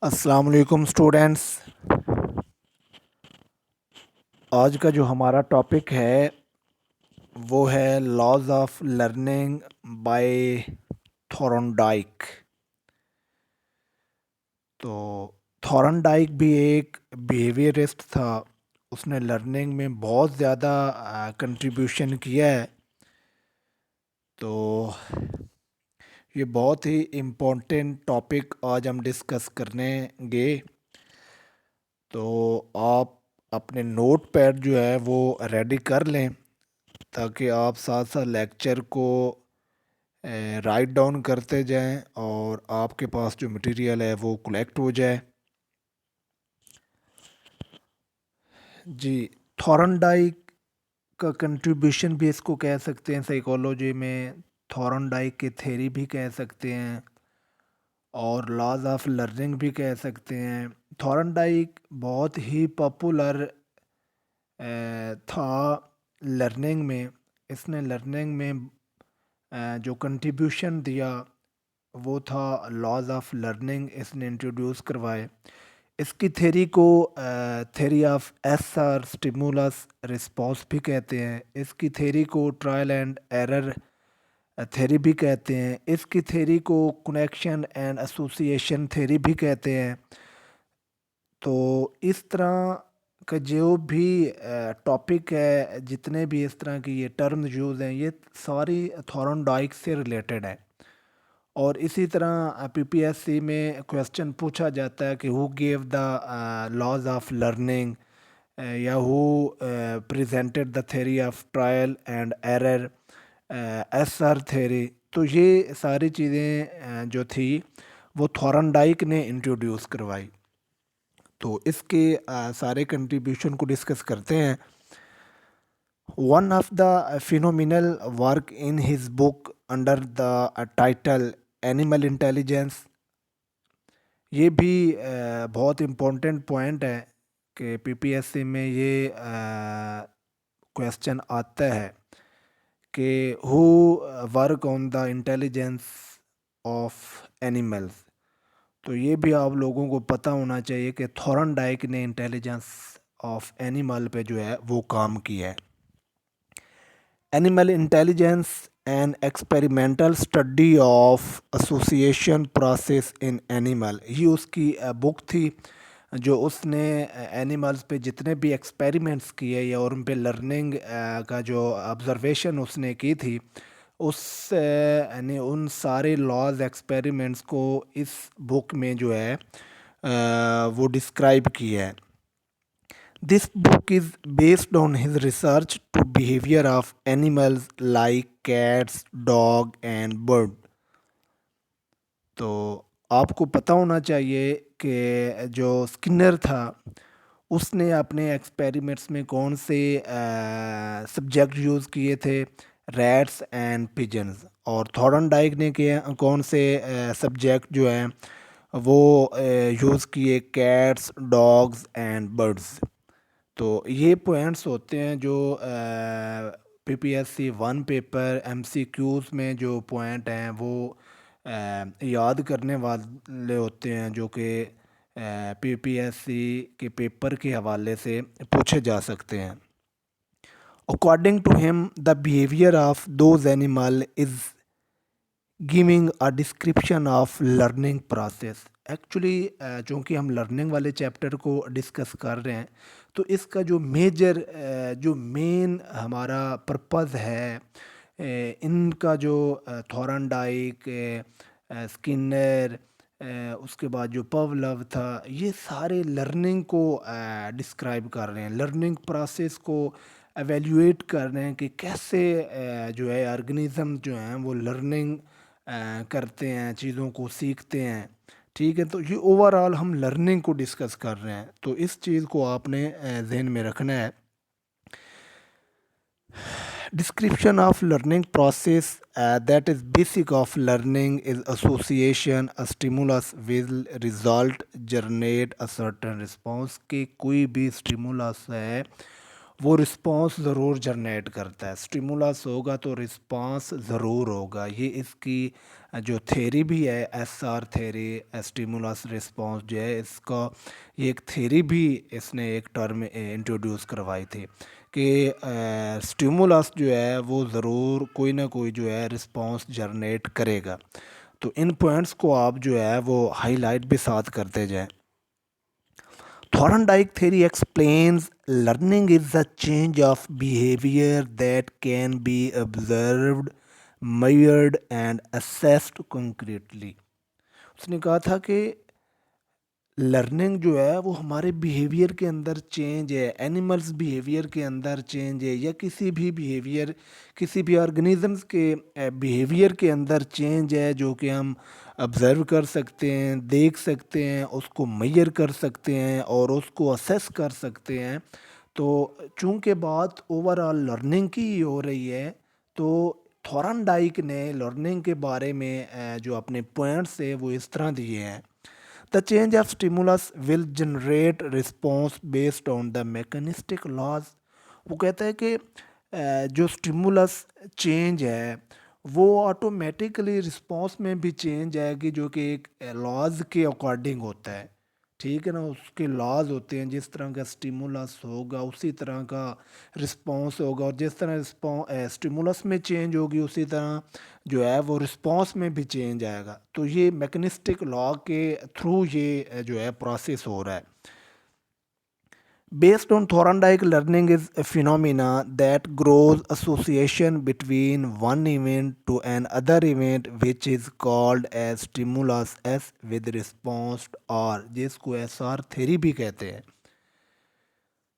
अस्सलाम वालेकुम स्टूडेंट्स। आज का जो हमारा टॉपिक है वो है laws of learning by Thorndike. तो थॉर्नडाइक भी एक बिहेवियरिस्ट था। उसने लर्निंग में बहुत ज़्यादा कंट्रीब्यूशन किया है। तो ये बहुत ही इम्पोर्टेंट टॉपिक आज हम डिस्कस करेंगे। तो आप अपने नोट पैड जो है वो रेडी कर लें ताकि आप साथ साथ लेक्चर को राइट डाउन करते जाएं और आपके पास जो मटेरियल है वो कलेक्ट हो जाए। जी, थॉर्नडाइक का कंट्रीब्यूशन भी इसको कह सकते हैं साइकोलॉजी में। थॉर्नडाइक की थ्योरी भी कह सकते हैं और लॉज ऑफ लर्निंग भी कह सकते हैं। थॉर्नडाइक बहुत ही पॉपुलर था लर्निंग में। इसने लर्निंग में जो कंट्रीब्यूशन दिया वो था लॉज ऑफ लर्निंग इसने इंट्रोड्यूस करवाए। इसकी थ्योरी को theory of S R stimulus response भी कहते हैं। इसकी थ्योरी को ट्रायल एंड एरर थ्योरी भी कहते हैं। इसकी थ्योरी को कनेक्शन एंड एसोसिएशन थ्योरी भी कहते हैं। तो इस तरह का जो भी टॉपिक है, जितने भी इस तरह की ये टर्म यूज़ हैं, ये सारी थॉर्नडाइक से रिलेटेड है। और इसी तरह पीपीएससी में क्वेश्चन पूछा जाता है कि who gave the laws of learning या who presented the theory of trial and error, S R theory. तो ये सारी चीज़ें जो थी वो थॉर्नडाइक ने इंट्रोड्यूस करवाई। तो इसके सारे कंट्रीब्यूशन को डिस्कस करते हैं। One of the phenomenal work in his book under the title animal intelligence. ये भी बहुत इम्पोर्टेंट पॉइंट है कि पीपीएससी में ये क्वेश्चन आता है कि who work on the intelligence of animals. तो ये भी आप लोगों को पता होना चाहिए कि थॉर्नडाइक ने इंटेलिजेंस ऑफ एनिमल पे जो है वो काम किया है। Animal intelligence and experimental study of association process in animal, ये उसकी बुक थी जो उसने एनिमल्स पे जितने भी एक्सपेरिमेंट्स किए या और उन पे लर्निंग का जो ऑब्जर्वेशन उसने की थी, उस यानी उन सारे लॉज एक्सपेरिमेंट्स को इस बुक में जो है वो डिस्क्राइब किया है। This book is based on his research to behavior of animals like cats, dog and bird। तो आपको पता होना चाहिए कि जो स्किनर था उसने अपने एक्सपेरिमेंट्स में कौन से सब्जेक्ट यूज़ किए थे, रैट्स एंड पिजन्स। और थॉर्नडाइक ने किया कौन से सब्जेक्ट जो हैं वो यूज़ किए, कैट्स, डॉग्स एंड बर्ड्स। तो ये पॉइंट्स होते हैं जो पीपीएससी वन पेपर एमसीक्यूज़ में जो पॉइंट हैं वो याद करने वाले होते हैं, जो कि पीपीएससी के पेपर के हवाले से पूछे जा सकते हैं। According to him the behaviour of those animal is giving a description of learning process. Actually चूँकि हम लर्निंग वाले चैप्टर को डिस्कस कर रहे हैं, तो इसका जो मेजर जो मेन हमारा पर्पस है, इनका जो थॉर्नडाइक, स्किनर, उसके बाद जो पवलव था, ये सारे लर्निंग को डिस्क्राइब कर रहे हैं, लर्निंग प्रोसेस को एवेल्यूएट कर रहे हैं कि कैसे जो है ऑर्गेनिज्म जो हैं वो लर्निंग करते हैं, चीज़ों को सीखते हैं। ठीक है, तो ये ओवरऑल हम लर्निंग को डिस्कस कर रहे हैं, तो इस चीज़ को आपने जहन में रखना है। Description of learning process, that is basic of learning is association, a stimulus will result generate a certain response। कि कोई भी स्टिमुलस है वो रिस्पॉन्स ज़रूर जनरेट करता है। स्टिमुलस होगा तो रिस्पॉन्स ज़रूर होगा। ये इसकी जो थ्योरी भी है, एसआर थ्योरी, स्टिमुलस रिस्पॉन्स जो है इसका, ये एक थ्योरी भी इसने एक टर्म इंट्रोड्यूस करवाई थी कि स्टिमुलस जो है वो ज़रूर कोई ना कोई जो है रिस्पॉन्स जनरेट करेगा। तो इन पॉइंट्स को आप जो है वो हाईलाइट भी साथ करते जाएं। Thorndike theory explains learning is a change of behavior that can be observed, measured and assessed concretely. उसने कहा था कि लर्निंग जो है वो हमारे बिहेवियर के अंदर चेंज है, एनिमल्स बिहेवियर के अंदर चेंज है, या किसी भी बिहेवियर, किसी भी ऑर्गेनिजम्स के बिहेवियर के अंदर चेंज है जो कि हम ऑब्ज़र्व कर सकते हैं, देख सकते हैं, उसको मेजर कर सकते हैं और उसको असेस कर सकते हैं। तो चूंकि बात ओवरऑल लर्निंग की ही हो रही है, तो थॉरनडाइक ने लर्निंग के बारे में जो अपने पॉइंट्स है वो इस तरह दिए हैं। The change of stimulus will generate response based on the mechanistic laws. वो कहता है कि जो स्टिमुलस चेंज है वो ऑटोमेटिकली रिस्पॉन्स में भी चेंज आएगी, जो कि एक लॉज के अकॉर्डिंग होता है। ठीक है ना, उसके लॉज होते हैं, जिस तरह का स्टिमुलस होगा उसी तरह का रिस्पॉन्स होगा, और जिस तरह स्टिमुलस में चेंज होगी उसी तरह जो है वो रिस्पॉन्स में भी चेंज आएगा। तो ये मैकेनिस्टिक लॉ के थ्रू ये जो है प्रोसेस हो रहा है। Based on Thorndike, learning is a phenomena that grows association between one event to another event, which is called as stimulus S with response, और जिसको SR theory भी कहते हैं।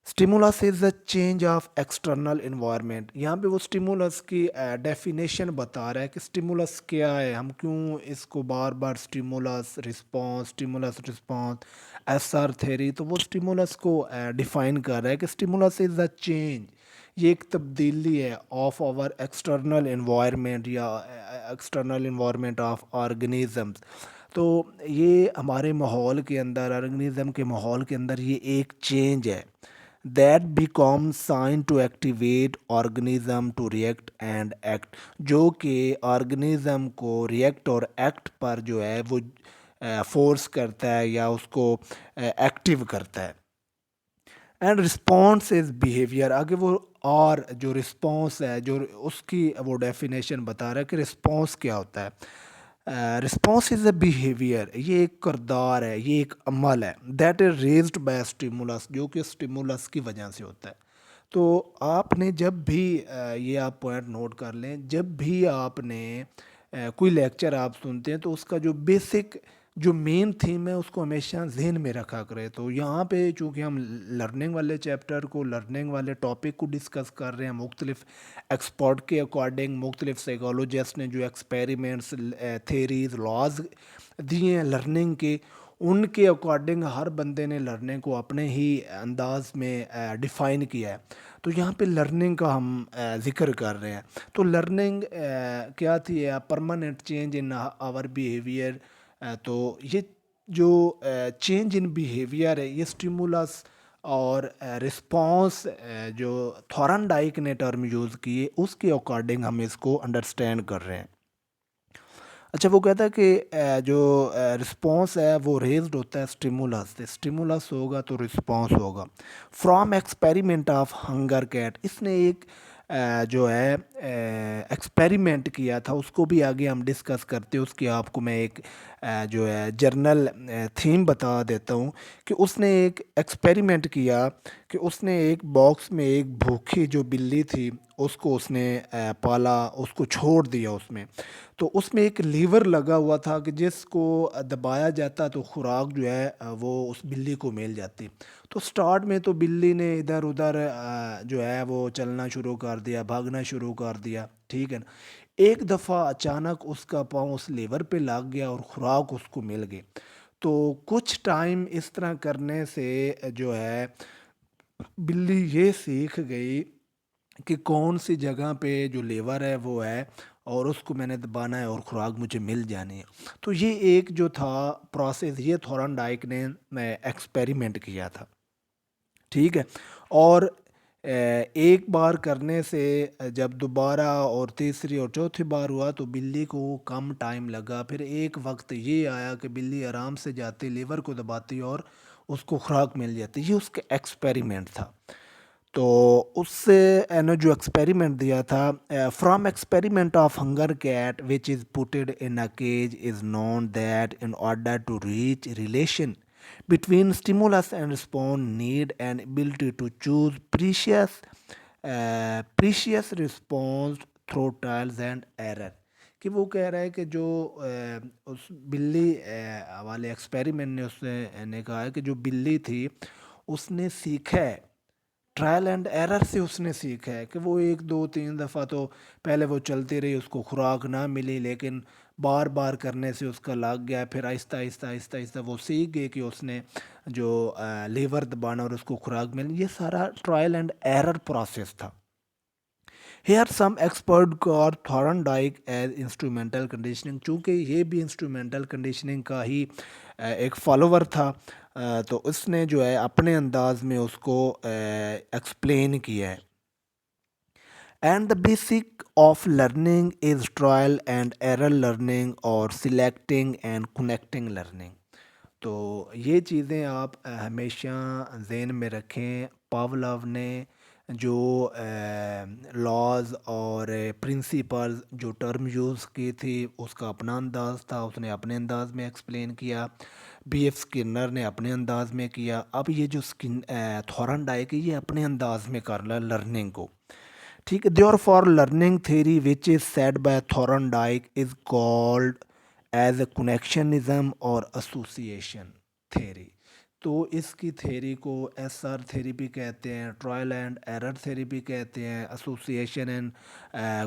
Stimulus is the change of external environment. यहाँ पे वो stimulus की definition बता रहा है कि स्टिमुलस क्या है, हम क्यों इसको बार बार stimulus response S R theory, तो वो स्टिमुलस को डिफाइन कर रहा है कि स्टिमुलस इज़ द चेंज, ये एक तब्दीली है ऑफ आवर एक्सटर्नल इन्वायरमेंट या एक्सटर्नल इन्वायरमेंट ऑफ ऑर्गेनिजम्स। तो ये हमारे माहौल के अंदर, ऑर्गेनिज्म के माहौल के अंदर ये एक चेंज है that become sign to activate organism to react and act, जो कि ऑर्गेनिज्म को रिएक्ट और एक्ट पर जो है वो फोर्स करता है या उसको एक्टिव करता है। एंड रिस्पॉन्स इज बिहेवियर, आगे वो और जो रिस्पॉन्स है जो उसकी वो डेफिनेशन बता रहा है कि रिस्पॉन्स क्या होता है। रिस्पॉन्स इज़ अ बिहेवियर, ये एक करदार है, ये एक अमल है that is raised bye stimulus, जो कि स्टिमुलस की वजह से होता है। तो आपने जब भी ये आप पॉइंट नोट कर लें, जब भी आपने कोई लेक्चर आप सुनते हैं तो उसका जो बेसिक जो मेन थीम है उसको हमेशा जहन में रखा करें। तो यहाँ पे चूँकि हम लर्निंग वाले चैप्टर को, लर्निंग वाले टॉपिक को डिस्कस कर रहे हैं, मुख्तलिफ एक्सपर्ट के अकॉर्डिंग मुख्तलिफ साइकोलॉजिस्ट ने जो एक्सपेरिमेंट्स, थेरीज, लॉज दिए हैं लर्निंग के, उनके अकॉर्डिंग हर बंदे ने लर्निंग को अपने ही अंदाज में डिफ़ाइन किया है। तो यहाँ पे लर्निंग का हम ज़िक्र कर रहे हैं। तो लर्निंग क्या थी? Permanent change in our behaviour. तो ये जो चेंज इन बिहेवियर है, ये स्टिमुलस और रिस्पॉन्स जो थॉरनडाइक ने टर्म यूज़ किए उसके अकॉर्डिंग हम इसको अंडरस्टैंड कर रहे हैं। अच्छा, वो कहता है कि जो रिस्पॉन्स है वो रेज्ड होता है स्टिमुलस से, स्टिमुलस होगा तो रिस्पॉन्स होगा। From experiment of hunger cat, इसने एक जो है एक्सपेरिमेंट किया था, उसको भी आगे हम डिस्कस करते हैं। उसकी आपको मैं एक जो है जर्नल थीम बता देता हूँ कि उसने एक एक्सपेरिमेंट किया कि उसने एक बॉक्स में एक भूखी जो बिल्ली थी उसको उसने पाला, उसको छोड़ दिया उसमें। तो उसमें एक लीवर लगा हुआ था कि जिसको दबाया जाता तो खुराक जो है वो उस बिल्ली को मिल जाती। तो स्टार्ट में तो बिल्ली ने इधर उधर जो है वो चलना शुरू कर दिया, भागना शुरू कर दिया, ठीक है ना। एक दफ़ा अचानक उसका पाँव उस लीवर पे लग गया और खुराक उसको मिल गई। तो कुछ टाइम इस तरह करने से जो है बिल्ली ये सीख गई कि कौन सी जगह पे जो लीवर है वो है और उसको मैंने दबाना है और खुराक मुझे मिल जानी है। तो ये एक जो था प्रोसेस, ये थॉरनडाइक ने एक्सपेरिमेंट किया था, ठीक है। और एक बार करने से जब दोबारा और तीसरी और चौथी बार हुआ तो बिल्ली को कम टाइम लगा। फिर एक वक्त ये आया कि बिल्ली आराम से जाती, लीवर को दबाती और उसको खुराक मिल जाती। ये उसका एक्सपेरिमेंट था। तो उससे ने जो एक्सपेरिमेंट दिया था, from experiment of hunger cat which is putted in a cage is known that in order to reach relation between stimulus and response need an ability to choose precious response through trials and error। कि वो कह रहा है कि जो उस बिल्ली वाले एक्सपेरिमेंट ने उसने ने कहा है कि जो बिल्ली थी उसने सीखा है, ट्रायल एंड एरर से उसने सीखा है कि वो एक दो तीन दफ़ा तो पहले वो चलती रही, उसको खुराक ना मिली, लेकिन बार बार करने से उसका लग गया। फिर आहिस्ता आहिस्ता आहिस्ता आहिस्ता वो सीख गई कि उसने जो लीवर दबाना और उसको खुराक मिलनी, ये सारा ट्रायल एंड एरर प्रोसेस था। Here some expert got Thorndike as instrumental conditioning, चूँकि ये भी इंस्ट्रूमेंटल कंडीशनिंग का ही एक फॉलोवर था, तो उसने जो है अपने अंदाज में उसको एक्सप्लेन किया है। And the basic of learning is trial and error learning और सिलेक्टिंग एंड कनेक्टिंग लर्निंग। तो ये चीज़ें आप हमेशा ज़हन में रखें। पावलोव ने जो लॉज और प्रिंसिपल्स जो टर्म यूज़ की थी उसका अपना अंदाज़ था, उसने अपने अंदाज में एक्सप्लेन किया। बीएफ स्किनर ने अपने अंदाज में किया। अब ये जो थॉर्नडाइक है ये अपने अंदाज में कर रहा है लर्निंग को। ठीक है, therefore learning theory which is said by Thorndike is called as a connectionism और एसोसिएशन थ्योरी। तो इसकी थ्योरी को एसआर थ्योरी भी कहते हैं, ट्रायल एंड एरर थ्योरी भी कहते हैं, एसोसिएशन एंड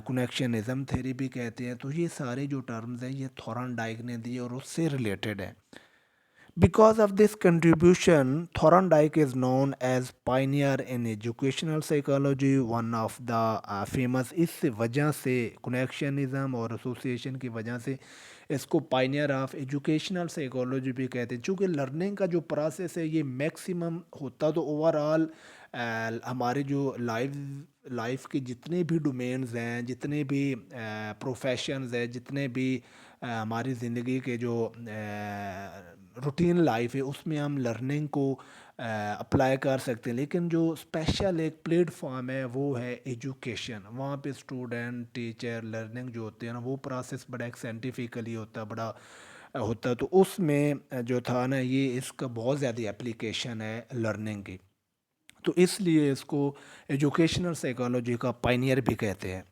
कनेक्शनिज्म थ्योरी भी कहते हैं। तो ये सारे जो टर्म्स हैं ये थॉर्नडाइक ने दिए और उससे रिलेटेड है। Because of this contribution, Thorndike is known as pioneer in educational psychology, one of the famous। इस वजह से कनेक्शनिज्म और एसोसिएशन की वजह से इसको पाइनियर ऑफ एजुकेशनल साइकोलॉजी भी कहते हैं। चूँकि लर्निंग का जो प्रोसेस है ये मैक्सिमम होता तो ओवरऑल हमारे जो लाइफ के जितने भी डोमेन्स हैं, जितने भी प्रोफेशंस हैं, जितने भी हमारी ज़िंदगी के जो रूटीन लाइफ है उसमें हम लर्निंग को अप्लाई कर सकते हैं। लेकिन जो स्पेशल एक प्लेटफॉर्म है वो है एजुकेशन। वहाँ पे स्टूडेंट टीचर लर्निंग जो होते हैं ना वो प्रोसेस बड़ा एक साइंटिफिकली होता है, बड़ा होता है। तो उसमें जो था ना ये इसका बहुत ज़्यादा एप्लीकेशन है लर्निंग की, तो इसलिए इसको एजुकेशनल साइकोलॉजी का पाइनियर भी कहते हैं।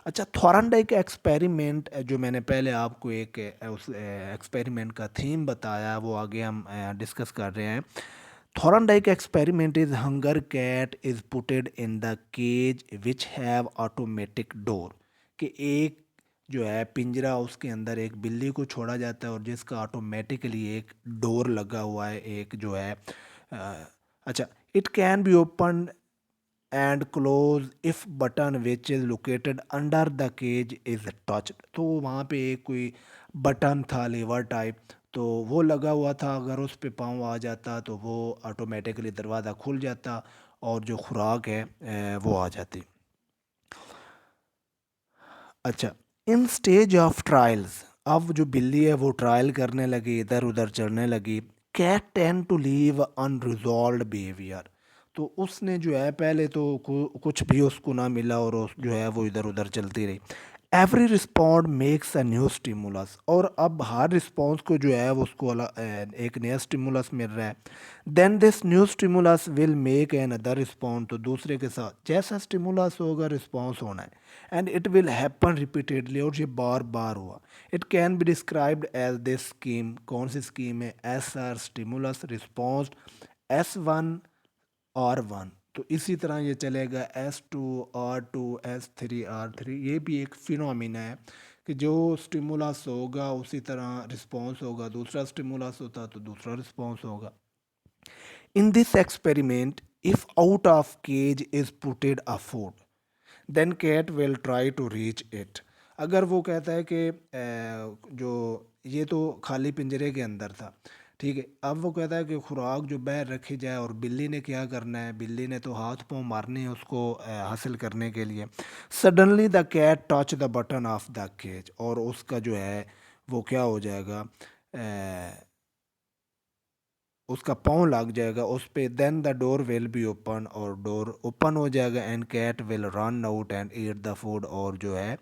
अच्छा, थॉर्नडाइक एक्सपेरिमेंट जो मैंने पहले आपको एक उस एक्सपेरिमेंट का थीम बताया वो आगे हम डिस्कस कर रहे हैं। Thorndike experiment is hunger cat is putted in the cage which have automatic door. कि एक जो है पिंजरा, उसके अंदर एक बिल्ली को छोड़ा जाता है और जिसका ऑटोमेटिकली एक डोर लगा हुआ है, एक जो है अ, अच्छा, it can be open and close if button which is located under the cage is touched. तो वहाँ पे एक कोई बटन था लीवर टाइप, तो वो लगा हुआ था, अगर उस पे पाँव आ जाता तो वो ऑटोमेटिकली दरवाज़ा खुल जाता और जो खुराक है वो आ जाती। अच्छा, इन स्टेज ऑफ ट्रायल्स, अब जो बिल्ली है वो ट्रायल करने लगी, इधर उधर चढ़ने लगी। Cat tend to leave unresolved behaviour. तो उसने जो है पहले तो कुछ भी उसको ना मिला और उस जो है वो इधर उधर चलती रही। Every respond makes a new stimulus, और अब हर रिस्पॉन्स को जो है वो उसको एक नया स्टिमुलस मिल रहा है। Then this new stimulus will make another respond, तो दूसरे के साथ जैसा स्टिमुलस होगा रिस्पॉन्स होना है। And it will happen repeatedly, और ये बार बार हुआ। It can be described as this scheme. कौन सी स्कीम है? S R stimulus response S1 R1। तो इसी तरह ये चलेगा S2 R2 S3 R3। ये भी एक फिनोमिना है कि जो स्टिमुलस होगा उसी तरह रिस्पॉन्स होगा, दूसरा स्टिमुलस होता तो दूसरा रिस्पॉन्स होगा। In this experiment if out of cage is putted a food then cat will try to reach it. अगर वो कहता है कि जो ये तो खाली पिंजरे के अंदर था, ठीक है, अब वो कहता है कि खुराक जो बाहर रखी जाए, और बिल्ली ने क्या करना है, बिल्ली ने तो हाथ पाँव मारने हैं उसको हासिल करने के लिए। Suddenly the cat touch the button of the cage, और उसका जो है वो क्या हो जाएगा, उसका पाँव लग जाएगा उस पे। Then the door will be open, और डोर ओपन हो जाएगा, and cat will run out and eat the food, और जो है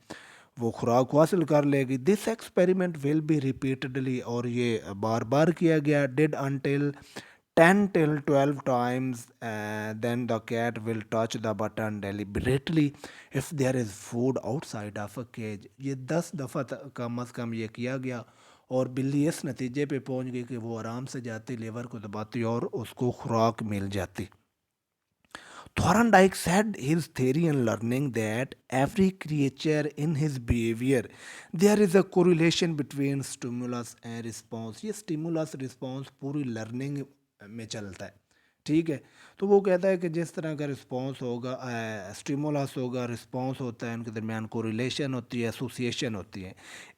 वो खुराक को हासिल कर लेगी। This experiment will be repeatedly, और ये बार बार किया गया, did until 10 till 12 times, then the cat will touch the button deliberately if there is food outside of a cage। ये 10 दफ़ा कम अज़ कम ये किया गया, और बिल्ली इस नतीजे पे पहुंच गई कि वो आराम से जाती, लेवर को दबाती और उसको खुराक मिल जाती। Thorndike said his theory in learning that every creature in his behavior there is a correlation between stimulus and response। ये stimulus response पूरी learning में चलता है, ठीक है। तो वो कहता है कि जिस तरह का रिस्पॉन्स होगा, स्टिमुलस होगा, रिस्पॉन्स होता है, उनके दरमियान कोरिलेशन होती है, एसोसिएशन होती है।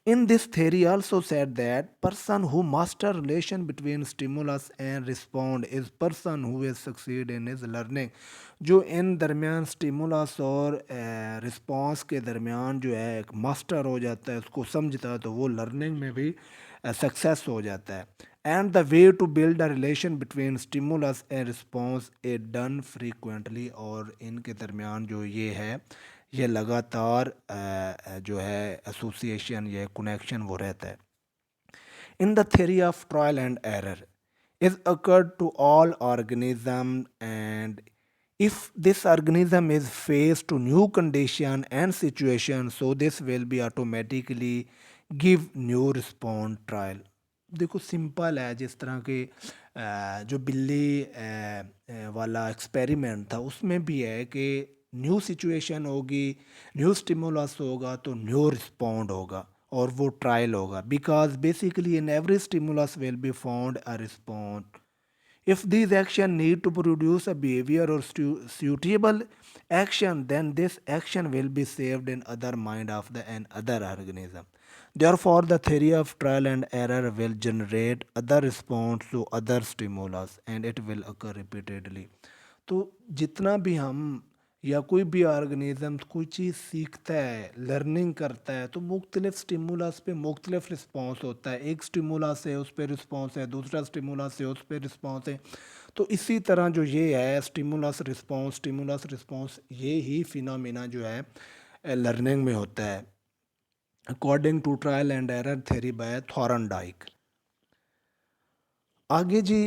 In this theory also said that person who master relation between stimulus and respond is person who is succeed in his learning. जो इन दरमियान स्टिमुलस और रिस्पॉन्स के दरमियान जो है एक मास्टर हो जाता है, उसको समझता है, तो वो लर्निंग में भी सक्सेस हो जाता है। And the way to build a relation between stimulus and response is done frequently, और इनके दरमियान जो ये है, ये लगातार जो है एसोसिएशन या कनेक्शन वो रहता है। In the theory of trial and error is occurred to all organism, and if this organism is faced to new condition and situation, so this will be automatically give new response trial। देखो simple है, जिस तरह के जो बिल्ली वाला experiment था उसमें भी है कि न्यू सिचुएशन होगी, न्यू स्टिमुलस होगा, तो न्यू रिस्पॉन्ड होगा, और वो ट्रायल होगा। Because basically in every stimulus will be found a respond. If these action need to produce a behavior or suitable action, then this action will be saved in other mind of the an other organism। Therefore, the theory of trial and error will generate other response to other stimulus, and it will occur repeatedly। तो जितना भी हम या कोई भी organism कोई चीज़ सीखता है, लर्निंग करता है, तो मुख्तलिफ स्टिमुलस पे मुख्तलिफ रिस्पॉन्स होता है। एक स्टिमुलस है उस पर रिस्पॉन्स है, दूसरा स्टिमुलस है उस पर रिस्पॉन्स है। तो इसी तरह जो ये है स्टिमुलस रिस्पॉन्स, ये ही फिनोमिना जो है लर्निंग में होता है, according to trial and error theory by Thorndike. आगे जी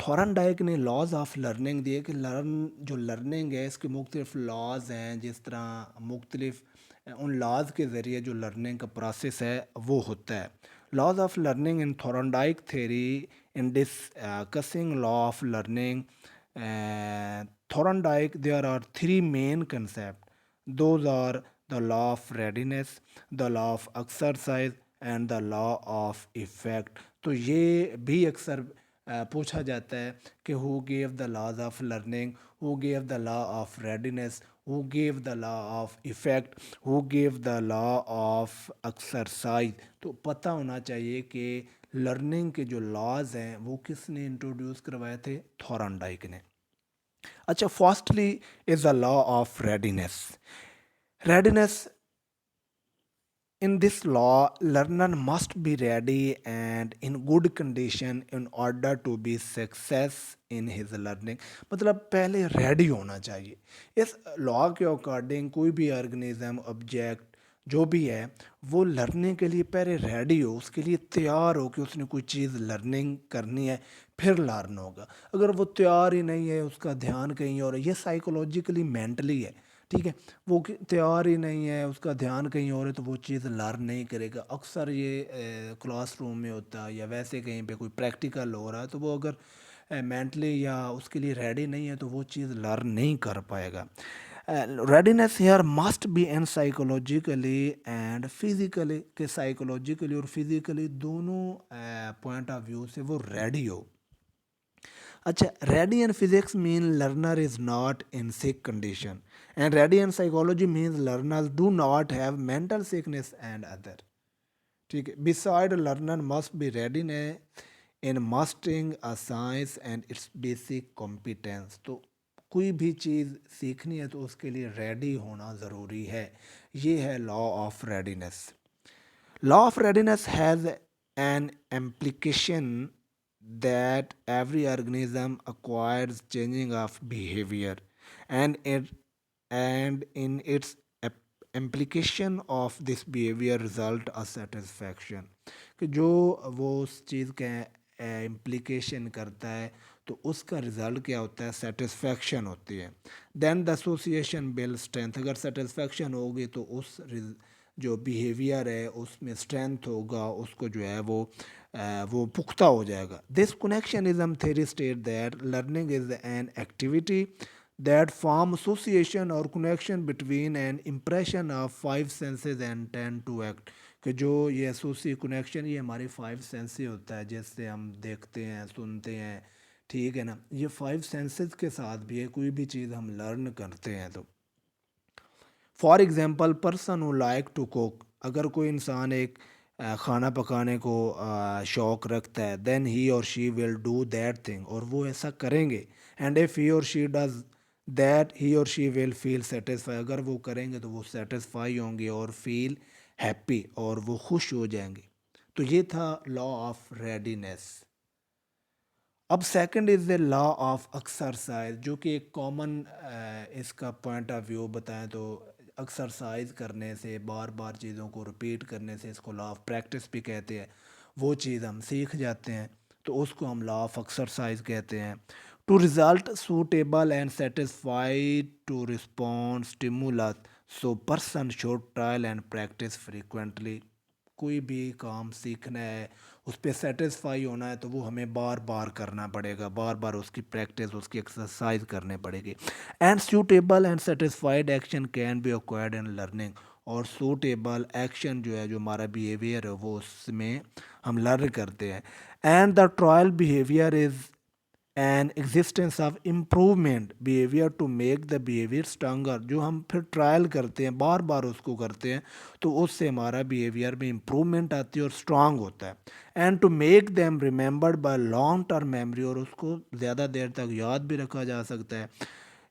थॉर्नडाइक ने लॉज ऑफ लर्निंग दिए कि लर्निंग है इसके मुख्तलिफ लॉज हैं, जिस तरह मुख्तलिफ उन लॉज के ज़रिए जो लर्निंग का प्रोसेस है वो होता है। Laws of learning in Thorndike theory in discussing law of learning Thorndike there are three main concept. Those are the law of readiness, the law of exercise and the law of effect. तो ये भी अक्सर पूछा जाता है कि who gave the laws of learning, who gave the law of readiness, who gave the law of effect, who gave the law of exercise. तो पता होना चाहिए कि लर्निंग के जो लॉज हैं वो किसने इंट्रोड्यूस करवाए थे, थॉर्नडाइक ने। अच्छा, firstly is the law of readiness. Readiness, in this law, learner must be ready and in good condition in order to be success in his learning। मतलब पहले रेडी होना चाहिए। इस लॉ के अकॉर्डिंग कोई भी ऑर्गेनिज्म, ऑब्जेक्ट जो भी है, वो लर्निंग के लिए पहले रेडी हो, उसके लिए तैयार हो कि उसने कोई चीज़ लर्निंग करनी है, फिर लर्न होगा। अगर वो तैयार ही नहीं है, उसका ध्यान कहीं और है, ये साइकोलॉजिकली मेंटली है, ठीक है। वो तैयार ही नहीं है, उसका ध्यान कहीं और है, तो वो चीज़ लर्न नहीं करेगा। अक्सर ये क्लासरूम में होता है या वैसे कहीं पे कोई प्रैक्टिकल हो रहा है, तो वो अगर मेंटली या उसके लिए रेडी नहीं है तो वो चीज़ लर्न नहीं कर पाएगा। Readiness here must be and psychologically and physically, के साइकोलॉजिकली और फिजिकली दोनों पॉइंट ऑफ व्यू से वो रेडी हो। अच्छा, ready in physics mean learner is not in sick condition, and ready in psychology means learners do not have mental sickness and other। ठीक है, beside learner must be ready in mastering a science and it's basic competence. तो कोई भी चीज़ सीखनी है तो उसके लिए रेडी होना ज़रूरी है। ये है law of readiness. Law of readiness has an implication that every organism acquires changing of behavior, and in its implication of this behavior result a satisfaction। कि जो वो उस चीज़ का इम्प्लीकेशन करता है तो उसका रिज़ल्ट क्या होता है, सेटिस्फैक्शन होती है। Then the association build strength. अगर सेटिस्फैक्शन होगी तो उस जो बिहेवियर है उसमें स्ट्रेंथ होगा, उसको जो है वो पुख्ता हो जाएगा। This connectionism theory state that learning is an activity that form association और connection between an impression of five senses and tend to act. कि जो ये एसोसिएट कनेक्शन ये हमारी फाइव सेंसेस होता है, जैसे हम देखते हैं सुनते हैं, ठीक है ना। ये फाइव सेंसेस के साथ भी है, कोई भी चीज़ हम लर्न करते हैं तो for example person who like to cook. अगर कोई इंसान एक खाना पकाने को शौक़ रखता है, देन ही और she will do that thing, और वो ऐसा करेंगे। एंड इफ़ ही और शी डज दैट ही और शी विल फील सेटिस्फाई। अगर वो करेंगे तो वो सेटिस्फाई होंगे और फील हैप्पी, और वो खुश हो जाएंगे। तो ये था लॉ ऑफ रेडीनेस। अब second is the law of exercise, जो कि एक कॉमन इसका पॉइंट ऑफ व्यू बताएं तो एक्सरसाइज करने से, बार बार चीज़ों को रिपीट करने से, इसको लॉ ऑफ प्रैक्टिस भी कहते हैं, वो चीज़ हम सीख जाते हैं तो उसको हम लॉ ऑफ एक्सरसाइज कहते हैं। To result suitable and satisfied to respond stimulus, so person should trial and practice frequently. कोई भी काम सीखना है, उस पर सेटिस्फाई होना है तो वो हमें बार बार करना पड़ेगा, बार बार उसकी प्रैक्टिस, उसकी एक्सरसाइज करने पड़ेगी। And suitable and satisfied action can B acquired in learning. और सूटेबल एक्शन जो है, जो हमारा बिहेवियर है, वो उसमें हम लर्न करते हैं। And the trial behaviour is an existence of improvement behaviour to make the behaviour stronger. जो हम फिर ट्रायल करते हैं, बार बार उसको करते हैं, तो उससे हमारा बिहेवियर में इम्प्रूवमेंट आती है और स्ट्रांग होता है। And to make them remembered by long term memory, और उसको ज़्यादा देर तक याद भी रखा जा सकता है।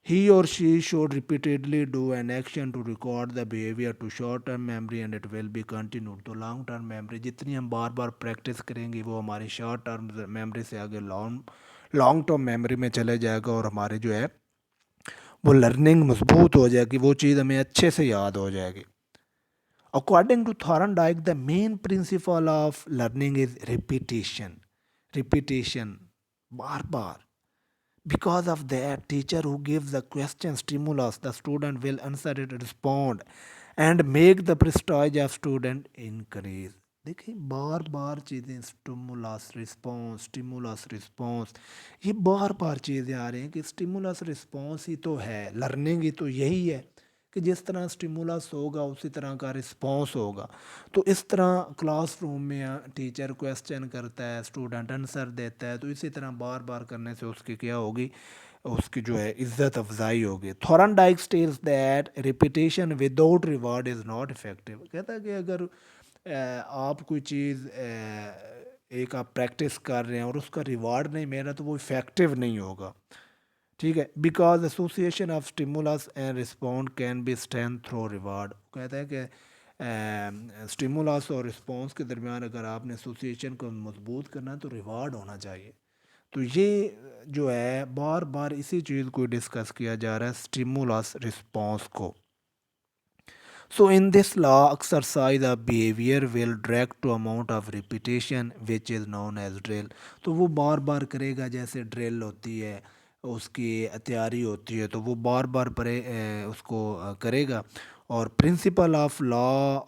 ही और she should repeatedly do an action to record the behavior to short term memory and it will be continued। तो लॉन्ग टर्म मेमोरी जितनी हम बार बार प्रैक्टिस करेंगे वो हमारी शॉर्ट टर्म मेमोरी से आगे लॉन्ग लॉन्ग टर्म मेमोरी में चले जाएगा, और हमारे जो है वो लर्निंग मजबूत हो जाएगी, वो चीज़ हमें अच्छे से याद हो जाएगी। According to Thorndike the main principle of learning is repetition. Repetition, बार बार। Because of that, teacher who gives the question stimulus, the student will answer it, respond, and make the prestige of student increase। देखिए बार बार चीज़ें, stimulus response, stimulus response, ये बार बार चीज़ें आ रही हैं कि स्टिमुलस रिस्पॉन्स ही तो है, लर्निंग ही तो यही है कि जिस तरह स्टिमुलस होगा उसी तरह का रिस्पॉन्स होगा। तो इस तरह क्लासरूम में टीचर क्वेश्चन करता है, स्टूडेंट आंसर देता है, तो इसी तरह बार बार करने से उसकी क्या होगी, उसकी जो है इज्जत अफजाई होगी। Thorndike states that repetition without reward is not effective. कहता है कि अगर आप कोई चीज़ एक आप प्रैक्टिस कर रहे हैं और उसका रिवार्ड नहीं मिल रहा तो वो इफ़ेक्टिव नहीं होगा, ठीक है। Because association of stimulus and respond can be strength through reward. कहता है कि स्टिमुलस और रिस्पॉन्स के दरमियान अगर आपने एसोसिएशन को मजबूत करना है तो रिवार्ड होना चाहिए। तो ये जो है बार बार इसी चीज़ को डिस्कस किया जा रहा है, स्टिमुलस रिस्पॉन्स को। So in this law, exercise of behavior will direct to amount of repetition which is known as drill। तो वो बार बार करेगा, जैसे ड्रिल होती है, उसकी तैयारी होती है, तो वो बार बार उसको करेगा। और principle of law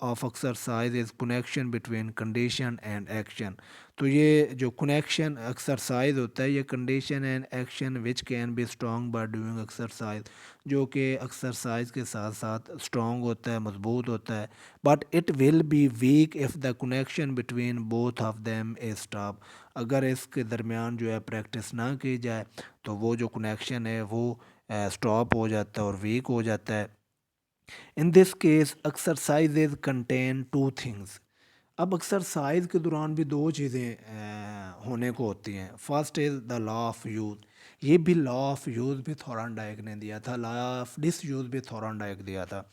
of exercise is connection between condition and action. तो ये जो कनेक्शन एक्सरसाइज होता है, ये condition and action which can be strong by doing exercise, जो कि एक्सरसाइज के साथ साथ स्ट्रॉन्ग होता है, मजबूत होता है। But it will be weak if the connection between both of them is stop. अगर इसके दरमियान जो है प्रैक्टिस ना की जाए तो वो जो कनेक्शन है वो स्टॉप हो जाता है और वीक हो जाता है। In this case exercises contain two things. अब एक्सरसाइज के दौरान भी दो चीज़ें होने को होती हैं। First is the law of use, ये भी लॉ ऑफ यूज़ भी थॉरनडाइक ने दिया था, लॉ ऑफ डिस यूज़ भी थॉरनडाइक दिया था।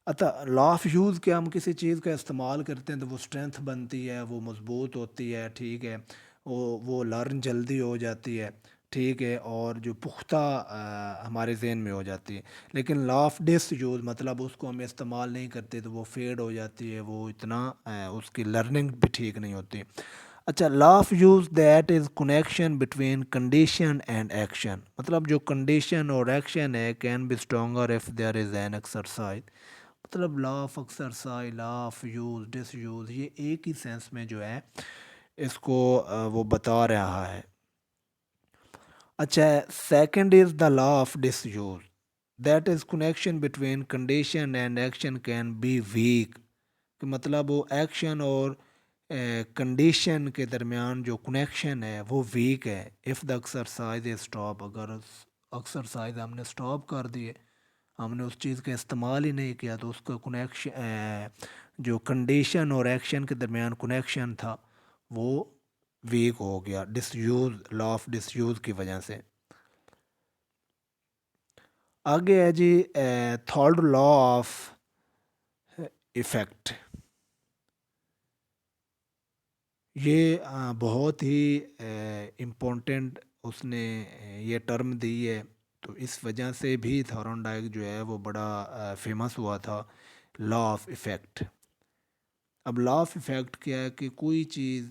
अतः लॉ ऑफ यूज़ के हम किसी चीज़ का इस्तेमाल करते हैं तो वो स्ट्रेंथ बनती है, वो मज़बूत होती है, ठीक है, वो लर्न जल्दी हो जाती है, ठीक है, और जो पुख्ता हमारे जहन में हो जाती है। लेकिन लॉ ऑफ डिस यूज़ मतलब उसको हम इस्तेमाल नहीं करते तो वो फेड हो जाती है, वो इतना उसकी लर्निंग भी ठीक नहीं होती। अच्छा, law of use that is connection between condition and action, मतलब जो कंडीशन और एक्शन है can be stronger if there is an exercise. मतलब law of exercise, law of use, disuse, ये एक ही सेंस में जो है इसको वो बता रहा है। अच्छा, second is the law of disuse that is connection between condition and action can be weak, कि मतलब वो एक्शन और कंडीशन के दरमियान जो कनेक्शन है वो वीक है। If the exercise is stop, अगर एक्सरसाइज हमने स्टॉप कर दिए, हमने उस चीज़ का इस्तेमाल ही नहीं किया, तो उसका कनेक्शन जो कंडीशन और एक्शन के दरमियान कनेक्शन था वो वीक हो गया डिसयूज़, लॉ ऑफ डिसयूज़ की वजह से। आगे है जी थर्ड लॉ ऑफ इफ़ेक्ट। ये बहुत ही इम्पोर्टेंट उसने ये टर्म दी है, तो इस वजह से भी थॉर्नडाइक जो है वो बड़ा फेमस हुआ था, लॉ ऑफ इफ़ेक्ट। अब लॉ ऑफ इफ़ेक्ट क्या है कि कोई चीज़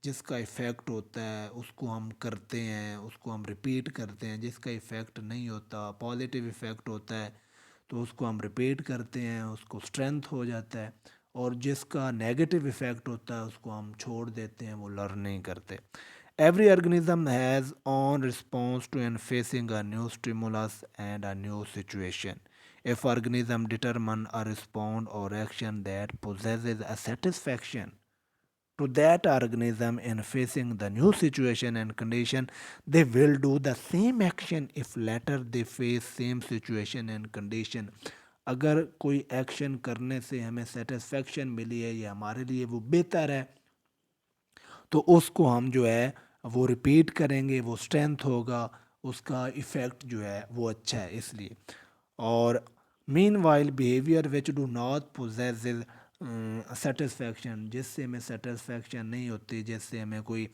जिसका इफ़ेक्ट होता है उसको हम करते हैं, उसको हम रिपीट करते हैं, जिसका इफ़ेक्ट नहीं होता, पॉजिटिव इफ़ेक्ट होता है तो उसको हम रिपीट करते हैं, उसको स्ट्रेंथ हो जाता है, और जिसका नेगेटिव इफ़ेक्ट होता है उसको हम छोड़ देते हैं, वो लर्न नहीं करते। Every organism has own response to and facing a new stimulus and a new situation. If organism determine a response or action that possesses a satisfaction to that organism in facing the new situation and condition, they will do the same action if later they face same situation and condition. अगर कोई action करने से हमें satisfaction मिली है या हमारे लिए वो बेहतर है तो उसको हम जो है वो रिपीट करेंगे, वो स्ट्रेंथ होगा, उसका इफ़ेक्ट जो है वो अच्छा है इसलिए। और mean while behaviour which do not possess satisfaction, जिससे हमें सेटिस्फेक्शन नहीं होती, जिससे हमें कोई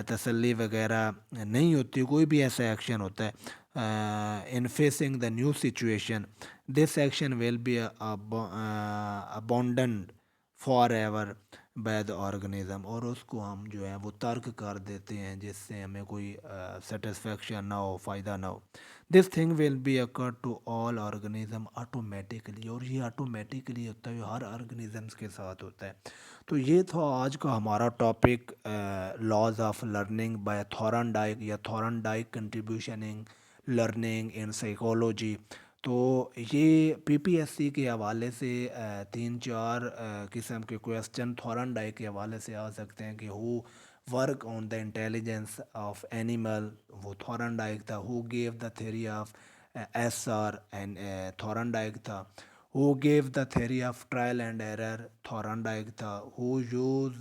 तसल्ली वगैरह नहीं होती, कोई भी ऐसा एक्शन होता है in facing the new situation, this action will be abandoned forever by the organism, और उसको हम जो है वो तर्क कर देते हैं जिससे हमें कोई सेटिस्फेक्शन ना हो, फ़ायदा ना हो। This thing will be occur to all organism automatically, और ये ऑटोमेटिकली होता है, हर ऑर्गेनिजम्स के साथ होता है। तो ये था आज का हमारा topic, laws of learning by Thorndike या Thorndike contribution in learning in psychology. तो ये पीपीएससी के हवाले से तीन चार किस्म के क्वेश्चन थॉरनडाइक के हवाले से आ सकते हैं कि who work on the intelligence of animal, वो थॉरनडाइक था। Who gave the theory of SR and Thorndike था। Who gave the theory of trial and error, Thorndike था। Who use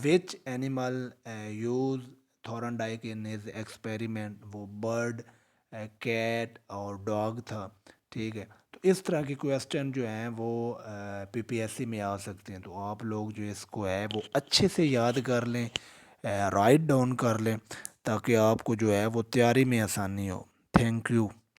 which animal use Thorndike in his experiment, वो bird, cat और dog था, ठीक है। तो इस तरह के क्वेश्चन जो हैं वो पीपीएससी में आ सकते हैं, तो आप लोग जो इसको है वो अच्छे से याद कर लें, राइट डाउन कर लें, ताकि आपको जो है वो तैयारी में आसानी हो। Thank you.